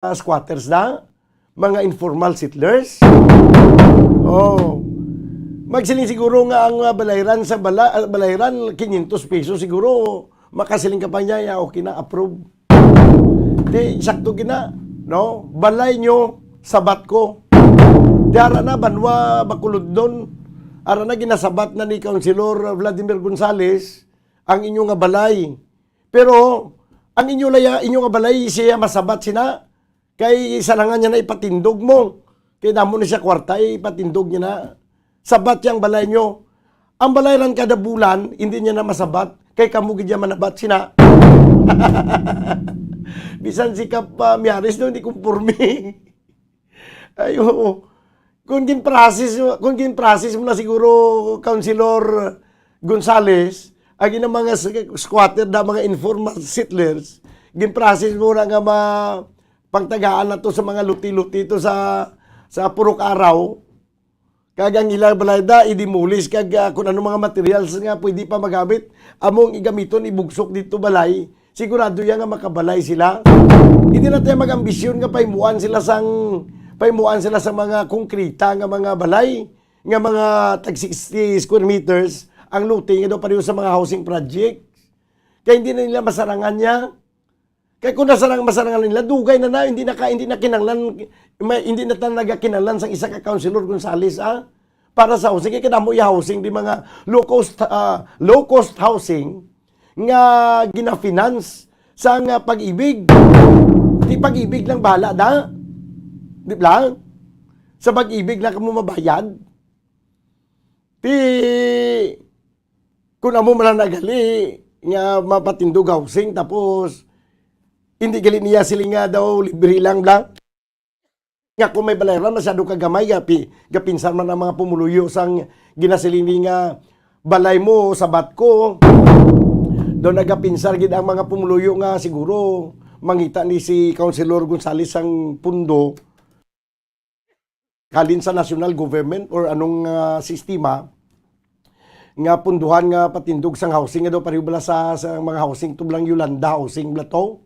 squatters na, mga informal settlers. Oh. Magsiling siguro nga ang balayran sa balayran 500 pesos siguro makasiling ka pa niya, okay na, approve. Di sakto gina, no? Balay nyo sabat ko. Di ara na banwa bakulod doon. Ara na ginasabat na ni Councilor Vladimir Gonzales ang inyong nga balay. Pero ang inyo nga balay siya masabat sina kay salangan niya na ipatindog mo. Kay damo na siya kwarta ipatindog niya na. Sabat yang balay nyo. Ang balayran kada bulan, hindi niya na masabat. Kay kamugid niya manabat sina. Bisan si Kap Miaris doon, hindi kumporme. Ayo. Kung gin-process mo na siguro, Councilor Gonzales, ang ina mga squatter na mga informal settlers, gin-process mo na nga pangtagaan na to sa mga luti-luti to sa purok araw. Kagang ilang balayda, idimulis, kung ano mga materials nga pwede pa magamit, among igamiton, ibugsok dito balay, sigurado yan nga makabalay sila. Hindi na tayo mag-ambisyon nga paimuan sila sa mga konkreta nga mga balay, nga mga tag 60 square meters, ang luti nga daw pareho sa mga housing project. Kaya hindi na nila masarangan niya. Kaya kung masarangan nila, dugay na hindi na kinanglan, hindi na talaga kinanglan sa isa ka Councilor Gonzales, para sa housing. Kaya kadamo housing, di mga low-cost housing, nga gina-finance sa nga pag-ibig. Di pag-ibig lang bahala da. Di ba? Sa pag-ibig lang mo mabayad. Di, kung amo mananagali, nga mapatindog housing, tapos, hindi gali niya sila nga daw, libre lang blang. Nga kung may balayran, masyado kagamay, gapinsan man ang mga pumuluyo sang ginasilini nga balay mo, sabat ko. Doon nagapinsar gid ang mga pumuluyo nga siguro mangita ni si Councilor Gonzales ang pundo kalin sa national government or anong sistema nga punduhan nga patindog sang housing nga daw pareho bala sa mga housing tublang Yolanda housing blato.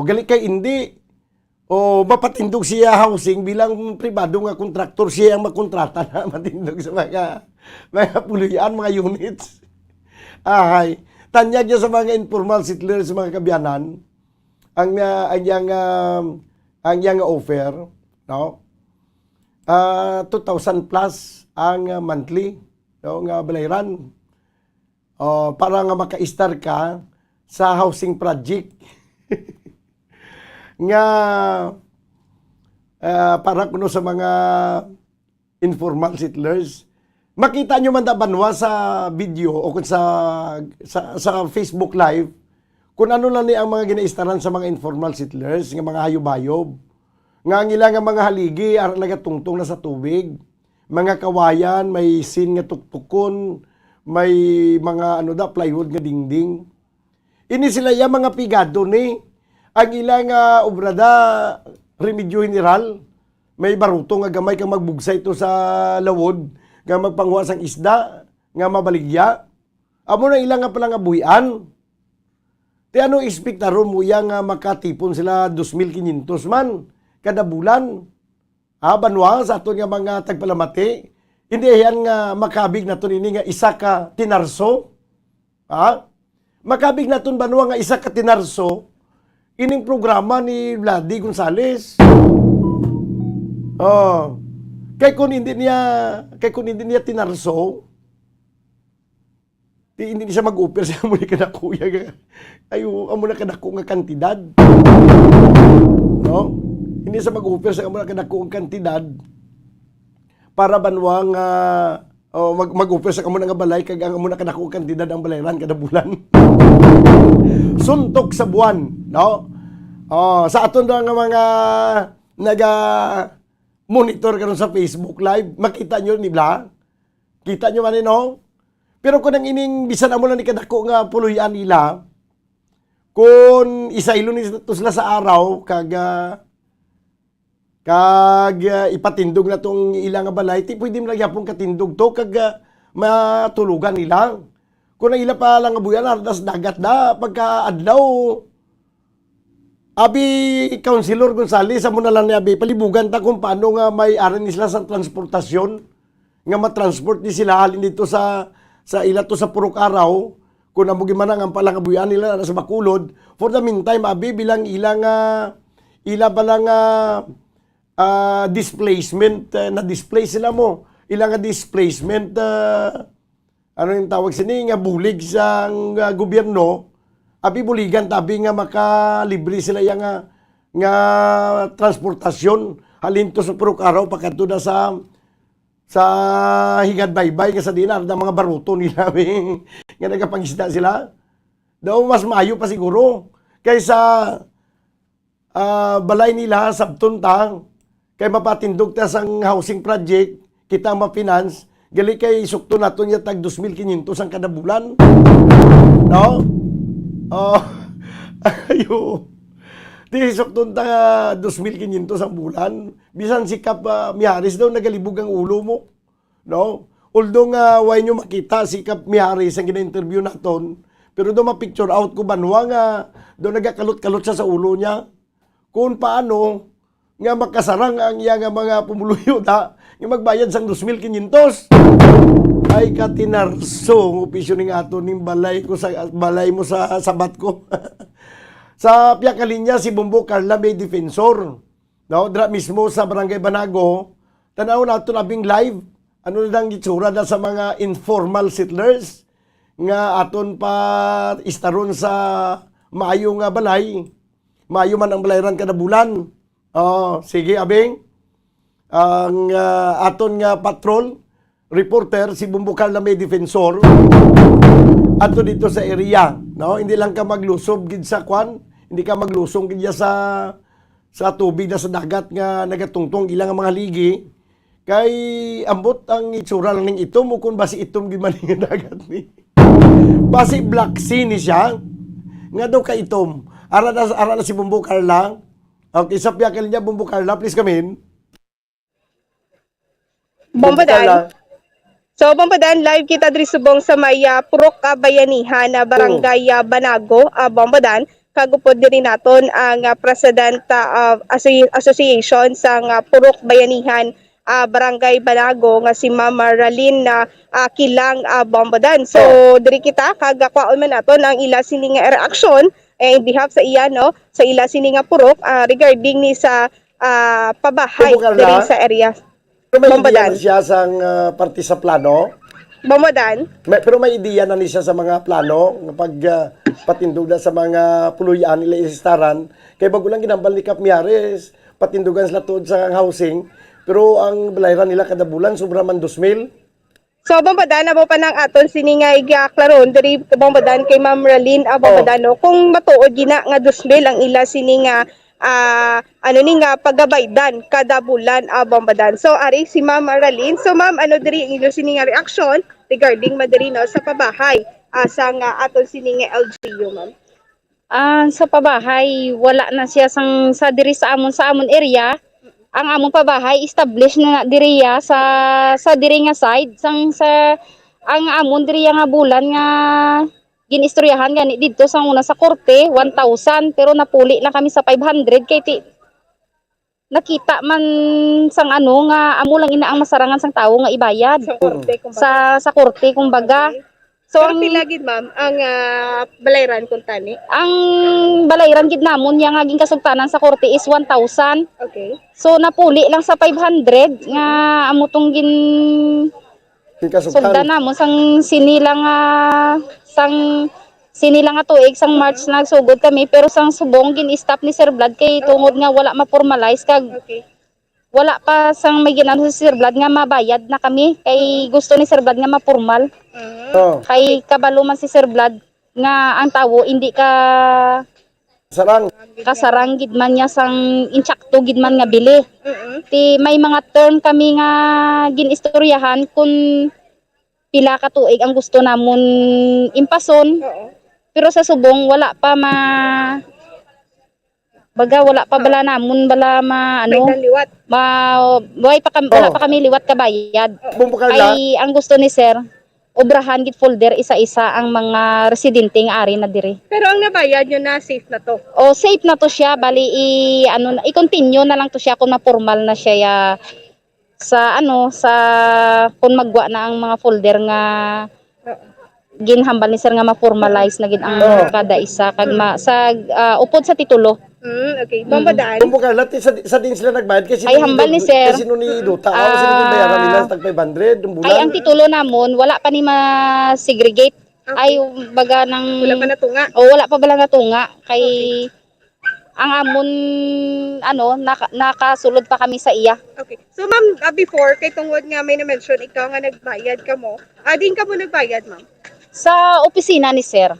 Gali kay hindi. Mapatindog siya housing bilang pribado nga kontraktor siya ang makontrata na matindog sa mga puluyan, mga units. Tanyag niya sa mga informal settlers, sa mga kabyanan, ang yang offer, no? 2,000 plus ang monthly, no, nga balayran. Para nga maka-star ka sa housing project. Nga para kuno sa mga informal settlers. Makita nyo man banwa sa video o kung sa Facebook Live kung ano lang ni ang mga ginaistaran sa mga informal settlers, nga mga hayop-hayop. Nga ang ilang mga haligi aral nagatungtong na sa tubig. Mga kawayan, may sin nga tuktukon, may mga plywood nga dingding. Ini sila yung mga pigado ni ang ilang obrada remedyo general. May baruto nga gamay kang magbugsay ito sa lawod, nga magpanghuwa sang isda, nga mabaligya. Amo na ilang nga palang buhian. Ti ano ekspektaro mo yang makatipon sila 2,500 man kada bulan. Banwa sa aton nga mga tagpalamati. Hindi yan nga makabig na to ini nga isa ka tinarso. Makabig na ton banwa nga isa ka tinarso. Ining programa ni Vladi Gonzales. Kay kung hindi niya tinarso, hindi siya mag-offer sa amo ni kanakuya. Amo na kanako nga kantidad. No? Hindi siya mag-offer sa amo na kanako nga kantidad para banwang mag-offer sa amo na nga balay kag ang amo na kanako nga kantidad ang balayran kada bulan. Suntok sa buwan, no? Sa aton nga mga monitor karon sa Facebook Live, makita nyo ni Bla? Kita nyo man no? Pero kung ang ining bisan amo lang ni kadako nga puluyan nila, kung isaylo nito sila sa araw kag ipatindog na tong ilang balay, pwede mo lang yapong katindog to kag matulugan nila. Kung ang ila pa lang buyan, ardas dagat da, pagka adlaw, Abi, Councilor Gonzales, amo na lang ni Abi, palibugan ta kung paano nga may aran sila sa transportasyon, nga matransport ni sila halin dito sa ila to sa Purok Araw, kung amo gimana nga palang abuyan nila na sa Bacolod. For the meantime, Abi, bilang ilang ila balang displacement, na-display sila mo. Ilang displacement, ano yung tawag sini, nga bulig sa gobyerno, abi buligan tabi nga makalibre sila yung nga transportasyon halin to sa Purok Araw pagkanto na sa higad baybay nga sa dinar ng mga baruto nila nga nagapangisda sila. Daw mas maayo pa siguro kaysa balay nila sabton ta kay mapatindog ta sang housing project kita ma-finance gali kay sukto naton ya tag 2,500 ang kada bulan. No? Oh, ayo. Di sukton ta 2,500 ang bulan. Bisan sikap Miharis daw nagalibog ang ulo mo. No? Although nga way nyo makita sikap Miharis ang gina-interview naton, pero do ma-picture out ko banwa nga do nagakalot-kalot siya sa ulo niya. Kung paano nga makasarang ang iya nga mga pumuluyo da, nga magbayad sang 2,500. Ay katinarso ng opisyon ng ato ning balay ko sa balay mo sa sabat ko. Sa Piakalinya si Bombo Carla may defensor. No, dra mismo sa Barangay Banago, tanaw nato labing live. Ano na dang gitsura da sa mga informal settlers nga aton pa istaron sa maayo nga balay. Maayo man ang balayran kada bulan. Oh, sige abing. Ang aton nga patrol reporter si Bombo Carla may defensor ato dito sa area, no? Hindi lang ka maglusob gid sa kwan, hindi ka maglusong gid sa tubig na sa dagat nga nagatungtong ilang ang mga ligi kay ambot ang itsura lang ning itom o kun basi itom gid man nga dagat ni. Basi Black Sea ni siya nga daw ka itom. Ara na si Bombo Carla. Okay, sa piyakal niya Bombo Carla, please come in. Bombo Dan. So, Bombadan, live kita diri subong sa Maya Purok Bayanihan na Barangay Banago, Bombadan. Kagupod diri naton ang President Association sa Purok Bayanihan Barangay Banago nga si Ma'am Maralyn Kilang Bombadan. So, diri kita kagakwaon man naton ang ila sini nga reaksyon in behalf sa iya no, sa ila sini nga purok regarding ni sa pabahay diri sa area. Pero may ideya na siya sa party sa plano. Bombadan? Pero may ideya na siya sa mga plano pag patindog na sa mga puluyan nila isistaran. Kaya bago lang ginambal ni Kap Mihares, patindugan sila tuod sa housing. Pero ang balayran nila kada bulan, sobra man 2,000. So, Bombadan, abo pa ng aton siningay klaron dari Bombadan kay Ma'am Maralyn Bombadan, no? Kung matuod gina nga 2,000 ang ila sininga ano ni nga pagabaydan kada bulan Bombadan. So ari si Ma'am Maralyn. So ma'am, ano diri ang ilo sini nga reaction regarding madiri no sa pabahay sa nga aton sini nga LGU ma'am? Sa pabahay wala na siya sa diri sa amon area. Ang among pabahay established na diri sa diri nga side sa ang amon diri nga bulan nga ginistoryahan gani dito sa una sa korte 1,000 pero napuli lang kami sa 500 kay nakita man sang ano nga amo lang ina ang masarangan sang tawo nga ibayad Sa korte kumbaga. sa korte kumbaga. So Pero pila gid ma'am ang balayran kun tani? ang balayran gid namon yang aging kasugtanan sa korte is 1,000. Okay. So napuli lang sa 500 nga amo tong sugda namon sang sinilang tuig sang March nagsugod kami pero sang subong gin-stop ni Sir Vlad kay tungod nga wala ma-formalize kag Okay. wala pa sang may ginano si Sir Vlad nga mabayad na kami kay gusto ni Sir Vlad nga ma-formal. Kay kabalo man si Sir Vlad nga ang tawo hindi ka kasarang gid man niya sang insakto gid man nga bili. Ti may mga term kami nga ginistoryahan kun pila ka tuig ang gusto namon impason. Pero sa subong wala pa wala pa bala namon bala liwat. wala pa kami liwat kabayad. Bombo Carla. Ay ang gusto ni Sir obrahan gid folder isa-isa ang mga residente nga ari na diri. Pero ang nabayad nyo na safe na to. O safe na to siya, bali i-continue na lang to siya kung na-formal na siya sa kung magwa na ang mga folder nga ginhambal ni sir nga ma-formalize na gid ang kada isa kag upod sa titulo. Okay. Bombadaan. Kung Carla, sa din sila nagbayad kasi Ay, hambal ni sir. Kasi nung ni Duta, kasi nung bayaran nila tag 500 yung bulan. Ay ang titulo namon wala pa ni ma-segregate. Ay baga nang Wala pa natunga. wala pa bala natunga kay ang amon nakasulod pa kami sa iya. Okay. So ma'am, before kay tungod nga may na-mention ikaw nga nagbayad ka mo. Din ka mo nagbayad, ma'am. Sa opisina ni sir.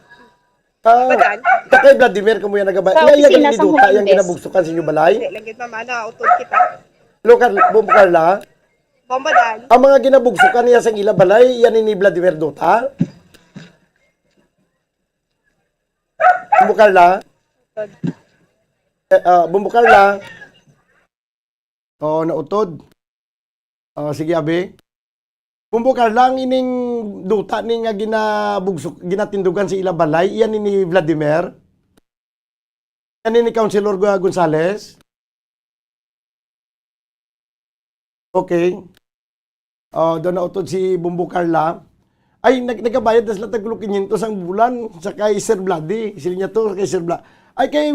Badan. Kay Vladimir kamo yan nagabayad. Sa Nga opisina ni sa Duta Home yang Desk. ginabugsukan sa inyo balay. Hindi lang gid mama na utod kita. Bum Carla, Bombadaan. ang mga ginabugsukan niya sa ila balay yan ni Vladimir Duta. Bum Carla. Bum Carla. Nautod. Sige abi. Bumbukar lang ining duta ni nga ginatindugan sa ila balay, iyan ni Vladimir. Yan ni Councilor Gonzales. Okay. Doon na utod si Bumbukar lang. Ay, nagkabayad na sila taglo 500 ang bulan sa kay Sir Vladi. Sila niya to kay Sir Vladi. Ay, kay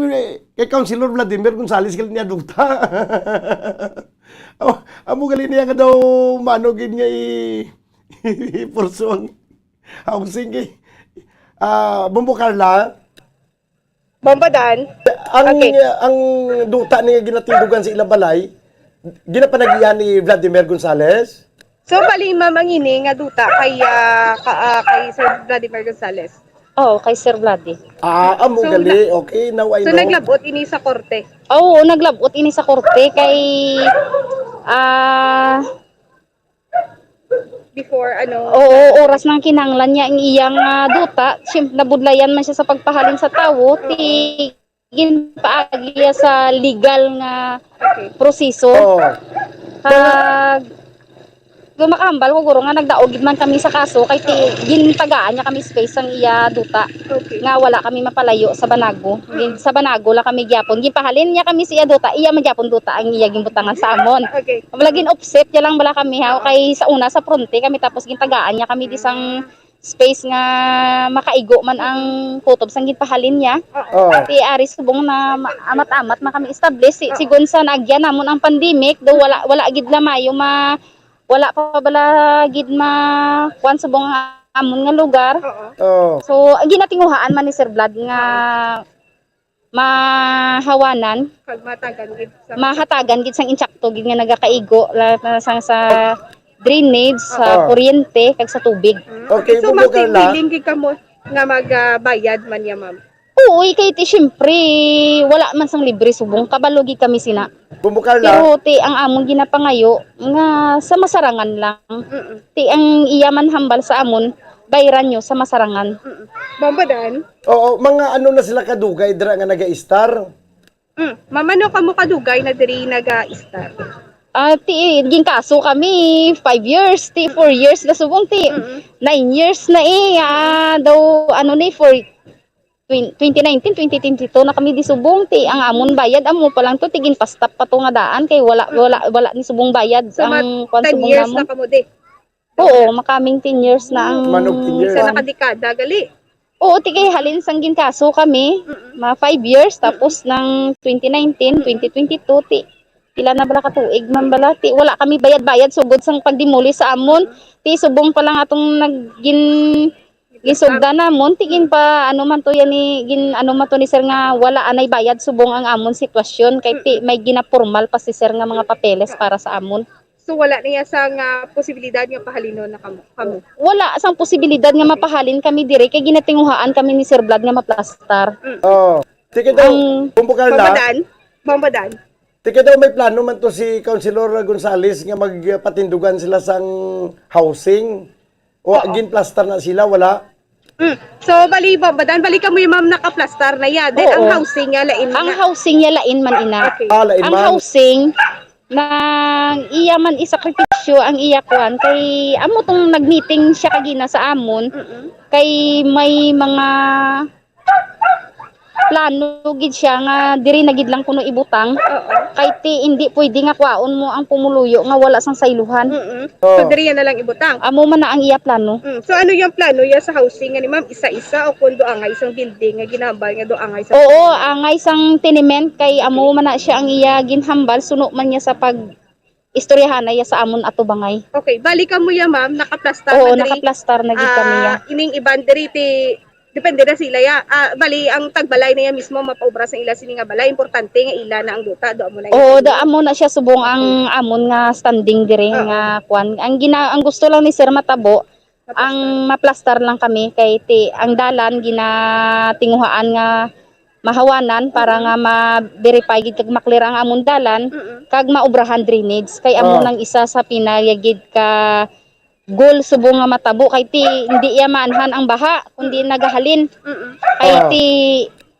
Councilor Vladimir Gonzales kaya niya duta. Amo gali niya ka daw manogin nga i-pursuang housing kay Bumbo Carla. Bombadaan. Ang duta niya ginatindugan sa ilang balay, ginapanagihan ni Vladimir Gonzales. So bali ma'am ang ini nga duta kay Sir Vladimir Gonzales. Kay Sir Vladi. Amo gali. Okay, now I know. So naglabot ini sa korte. Oo, naglabot ini sa korte kay Before oras nang kinanglan niya ang iyang duta, siyempre nabudlayan man siya sa pagpahalin sa tawo, ginpaagi sa legal nga proseso. Kag gumakambal ko guro nga nagdaog man kami sa kaso kay gintagaan niya kami space ang iya duta. Nga wala kami mapalayo sa Banago. Sa Banago la kami gyapon. Gipahalin niya kami sa iya duta, iya man gyapon duta ang iya gimbutangan sa amon. Okay. Wala gin offset ya lang bala kami kay sa una sa fronte kami tapos gintagaan niya kami disang space nga makaigo man ang kutob sang ginpahalin niya. Ti aris subong na amat-amat man kami establish sigon sa nagya namon ang pandemic do wala gid lamayo wala pa bala gid kuan subong amon nga lugar. So ginatinguhaan man ni Sir Vlad nga mahawanan Kag mahatagan gid sang insakto gid nga nagakaigo sa drainage sa kuryente kag sa tubig. Okay, so Bumbo Carla. willing gid ka mo nga magbayad man ya ma'am. Oo, kay syempre wala man sang libre subong kabalugi kami sina. Bumbo Carla. Pero ang amon ginapangayo nga sa masarangan lang. Ang iyaman hambal sa amon bayran nyo sa masarangan. Bombadaan. Oo, mga na sila kadugay dira nga naga-star. Mamano ka mo kadugay na diri naga-star. Gin kaso kami 5 years, 4 years na subong 9 years na daw for 2019, 2022 na kami di subong ang amon bayad amo pa lang to tigin pastap pa to nga daan kay wala ni subong bayad So, ang kwan 10 subong years namon. na kamo di. Oo, makaming 10 years na ang Manog 10 years. Sa nakadekada gali. Oo, tigay halin sang gin kaso kami, 5 years tapos ng 2019, 2022 pila na bala ka tuig man bala wala kami bayad-bayad sugod sang pagdimuli sa amon subong pa lang atong gisugda namon tigin pa man to yan man to ni sir nga wala anay bayad subong ang amon sitwasyon kay may ginapormal pa si sir nga mga papeles para sa amon. So wala niya sang posibilidad nga pahalinon na kamo. Wala sang posibilidad nga mapahalin kami dire kay ginatinguhaan kami ni Sir Vlad nga maplastar. Sige daw, Bumbo Carla. Bombadaan. Sige daw may plano man to si Councilor Gonzales nga magpatindugan sila sang housing. O ginplastar na sila, wala? So bali ka mo yung ma'am nakaplastar na ya. Then ang housing nga lain. Ang housing niya lain man ina. Okay. Lain Ang man. housing nang iya man isakripisyo issue ang iyakwan kay amo tong nagmeeting siya kagina sa amon kay may mga plano gid siya nga diri na gid lang kuno ibutang kay ti hindi pwede nga kwaon mo ang pumuluyo nga wala sang sayluhan. So diri na lang ibutang. Amo man na ang iya plano. So ano yung plano ya sa housing nga ni ma'am, isa-isa o kundo angay isang building nga ginambal nga do angay sa Oo, angay sang tenement kay amo man na siya ang iya ginhambal suno man niya sa pag istoryahan na iya sa amon ato bangay. Okay, balikan mo ya ma'am, nakaplastar Oo, na diri. nakaplastar na gid kami ya. Ining iban diri ti depende na sila ya. Bali ang tagbalay na ya mismo mapaubra sa ila sini nga balay, importante nga ila na ang duta do amo na. Oo, da amo na siya subong ang amon nga standing diri nga kwan. Ang gusto lang ni Sir matabo ang maplastar lang kami kay ti ang dalan ginatinguhaan nga mahawanan para nga ma-verify gid kag maklear ang amon dalan kag maubrahan drainage kay amo nang isa sa pinayagid ka goal subong nga matabo kay ti hindi iya maanhan ang baha kundi nagahalin kay ti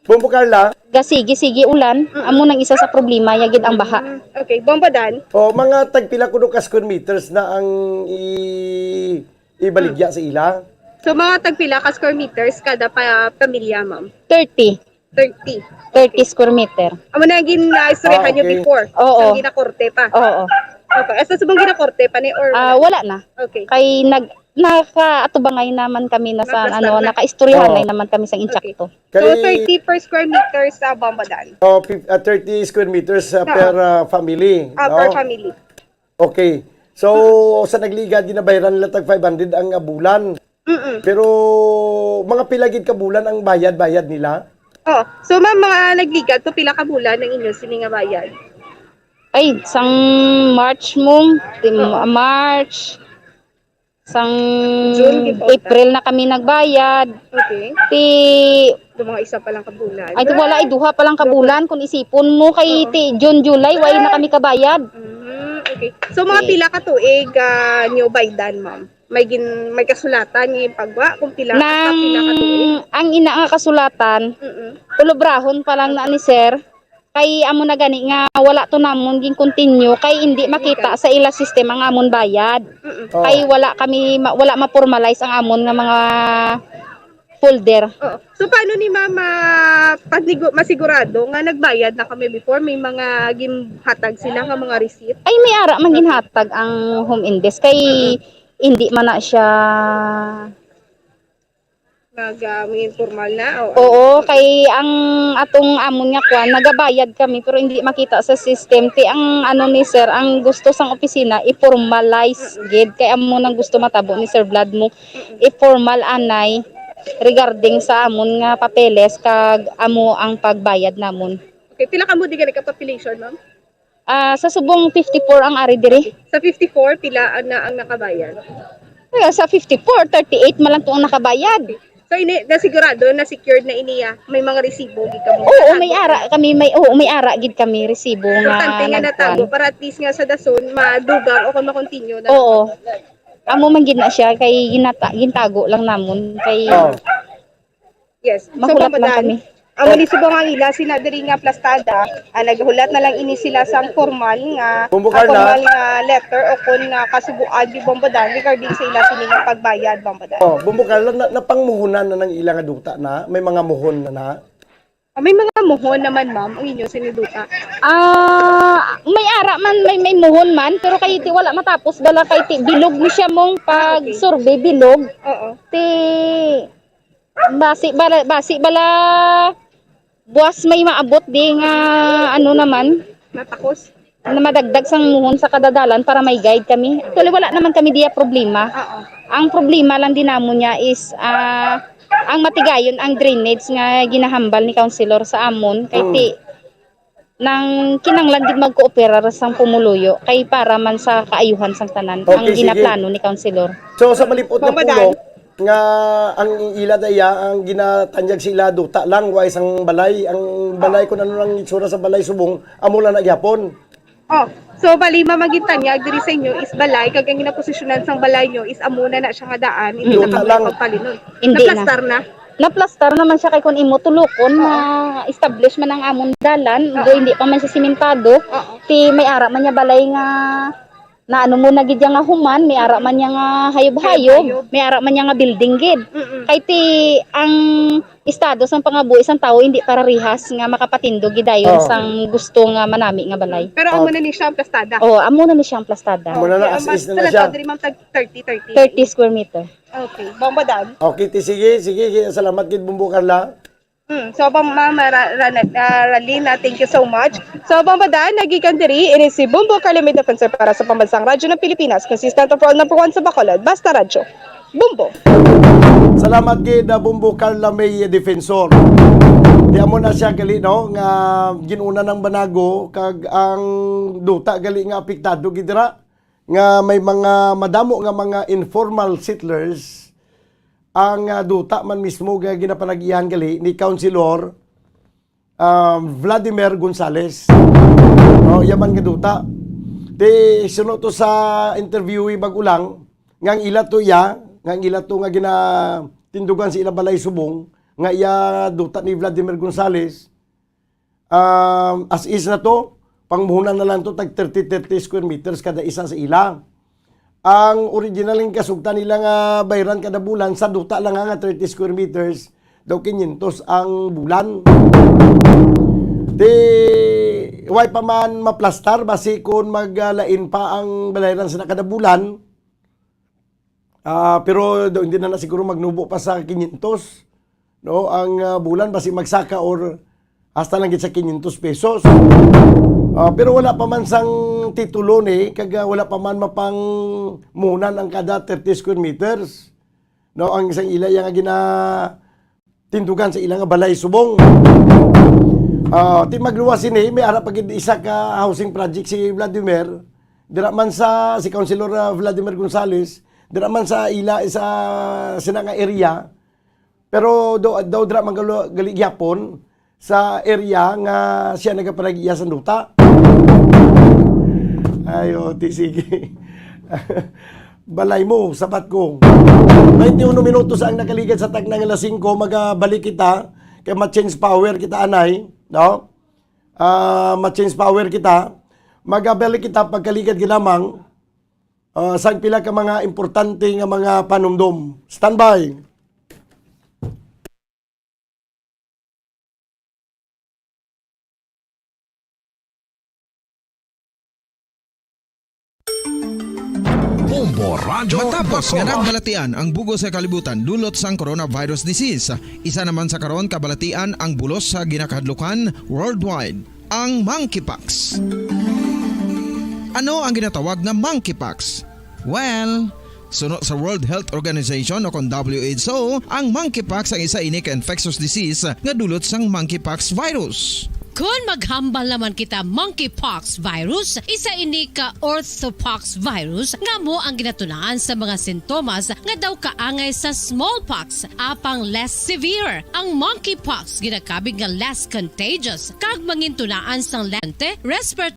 Bumbo Carla, gasigi-sige ulan amo nang isa sa problema yagid ang baha. Okay, Bombadan. mga tagpila kuno ka square meters na ang ibaligya sa ila. So mga tagpila ka square meters kada pamilya ma'am? 30 30. square meter. Amo na gina-istoryahan nyo okay. before. Oo. Sa ginakorte pa. Oo. Okay. Asa subong ginakorte pa ni or Wala na. Okay. Kay nakaatubangay naman kami na sa Naplastar na. nakaistoryahan naman kami sa inchakto. So 30 per square meters sa Bombadan. 30 square meters per family. Per family. Okay. So, sa nagliga, ginabayaran nila tag 500 ang bulan. Pero, mga pilagid ka bulan ang bayad nila? Oh, so ma'am, mga nagligad to pila ka bulan ng inyo sini nga bayad. Ay, sang March March, sang June, April na kami nagbayad. Okay. Ti Do mga isa pa lang ka bulan. ay wala duha pa lang kabulan kung isipon mo kay ti June July way na kami kabayad. Okay. So mga pila ka tuig nyo baydan ma'am. May kasulatan yung pagwa kung pila Nang ka tuig. ang ina nga kasulatan, ulobrahon pa lang na ni Sir. Kay amo na gani nga wala to namon ging continue kay hindi makita sa ila system ang amon bayad. Kay wala ma-formalize ang amon nga mga folder. So paano ni mama masigurado nga nagbayad na kami before may mga ginhatag sila nga mga receipt? Ay may ara man ginhatag ang home index kay hindi man na siya May informal na? Oo, kay ang atong amon nga kwan nagabayad kami pero hindi makita sa system ti ang ano ni Sir ang gusto sang opisina i-formalize gid kay amo nang gusto matabo ni Sir Vlad mo i-formal anay regarding sa amon nga papeles kag amo ang pagbayad namon. Okay, pila ka mo di ka population ma'am? Sa subong 54 ang ari diri. Sa 54 pila na ang nakabayad? Sa 54 38 man lang to ang nakabayad. So nasigurado na secured na iniya may mga resibo gid ka mo. Oo, may ara kami may ara gid kami resibo nga. Importante nga natago para at least nga sa dason madugang o kung ma-continue na. Oo. Amo man gid na siya kay gintago lang namon kay Yes. So mahulat lang kami. Amo ni subong ang ila sila diri nga plastada, naghulat na lang ini sila sang formal nga letter o kun kasubuan di Bombadan regarding sa ila sini nga pagbayad Bombadan. Bumbo Carla, napangmuhunan na ng ilang duta na? May mga muhon na? May mga muhon naman ma'am ang inyo siniduta. May ara man may muhon man pero kay ti wala matapos bala kay ti bilog ni siya mong pag survey bilog. Oo. Ti basi bala buwas may maabot di nga ano naman Matakos. na madagdag sang muhon sa kadadalan para may guide kami. Actually wala naman kami diya problema. Ang problema lang din namo niya is ang matigayon ang drainage nga ginahambal ni councilor sa amon kay ti nang kinanglan gid magkooperar sang pumuluyo kay para man sa kaayuhan sang tanan ang ginaplano ni councilor. So sa malipot na pulong nga ang ila daya ang ginatanyag sila duta lang wa isang balay ang balay kun ano lang itsura sa balay subong amo lang nagyapon. So bali mamagitanyag diri sa inyo is balay kag ang ginaposisyonan sang balay nyo is amuna na siya nga daan hindi na kami pagpalinon. Hindi Naplastar na. Naplastar naman siya kay kun imo tulokon na establish man ang amon dalan do hindi pa man siya simentado ti may ara man niya balay nga na ano mo na gid nga human, may ara man nga hayop-hayop, may ara man nga building gid. Kay ti ang estado sang pangabuhi sang tao hindi para rihas nga makapatindog gid dayon sang gusto nga manami nga balay. Pero amo na ni siya ang plastada. Oh, amo na ni siyang plastada. Amo na na, as is na siya. Diri man tag 30. 30 square meter. Okay, bambadan. Okay, sige, salamat gid Bumbo Carla. So, Mama Ralina, thank you so much. So, Bambadan, nagikan diri, ini si Bumbo Calamid Defensor para sa Pambansang Radyo ng Pilipinas, consistent of all number 1 sa Bacolod, Basta Radyo. Bumbo. Salamat gid Bumbo Carla may defensor. Di amo na siya gali no nga ginuna ng banago kag ang duta gali nga apektado gid dira nga may mga madamo nga mga informal settlers ang duta man mismo nga ginapanag-iyan gali ni Councilor Vladimir Gonzales. No, yaman nga duta. Di suno to sa interview bagulang ngang ila to nga ginatindugan sa ila balay subong nga iya duta ni Vladimir Gonzales. As is na to, pangmuhunan na lang to tag 30 square meters kada isa sa ila. Ang originaling kasugtan nila nga bayaran kada bulan sa duta lang nga 30 square meters daw 500 ang bulan. Di way pa man maplastar basi kun maglain pa ang bayaran sa kada bulan. Pero hindi na siguro magnubo pa sa 500 no ang bulan basi magsaka or hasta lang gid sa 500 pesos. Pero wala pa man sang titulo ni kag wala pa man mapang munan ang kada 30 square meters. No ang isang ila nga gina tindugan sa ilang balay subong. Ti magluwas ini may ara pagid isa ka housing project si Vladimir. Dira man sa si Councilor Vladimir Gonzales, dira man sa ila sa sinanga area. Pero daw dira man gali gyapon sa area nga siya nagapanag-iya sa duta. Ayo, sige. Balay mo, sabat ko. 21 minutos ang nakaligid sa tagnang alas 5, magabalik kita kay ma-change power kita anay, no? Ma-change power kita. Magabalik kita pagkaligid ginamang sa pila ka mga importante nga mga panumdum. Standby. Bumbo Radyo Matapos nga nagbalatian ang bugos sa kalibutan dulot sang coronavirus disease, isa naman sa karon kabalatian ang bulos sa ginakadlukan worldwide, ang monkeypox. Ano ang ginatawag na monkeypox? Well, sunod sa World Health Organization o kung WHO, ang monkeypox ang isa ini ka infectious disease nga dulot sang monkeypox virus. Kung maghambal naman kita monkeypox virus, isa ini ka orthopox virus nga mo ang ginatulaan sa mga sintomas nga daw kaangay sa smallpox, apang less severe. Ang monkeypox ginakabig nga less contagious, kag mangintunaan sang lente, respiratory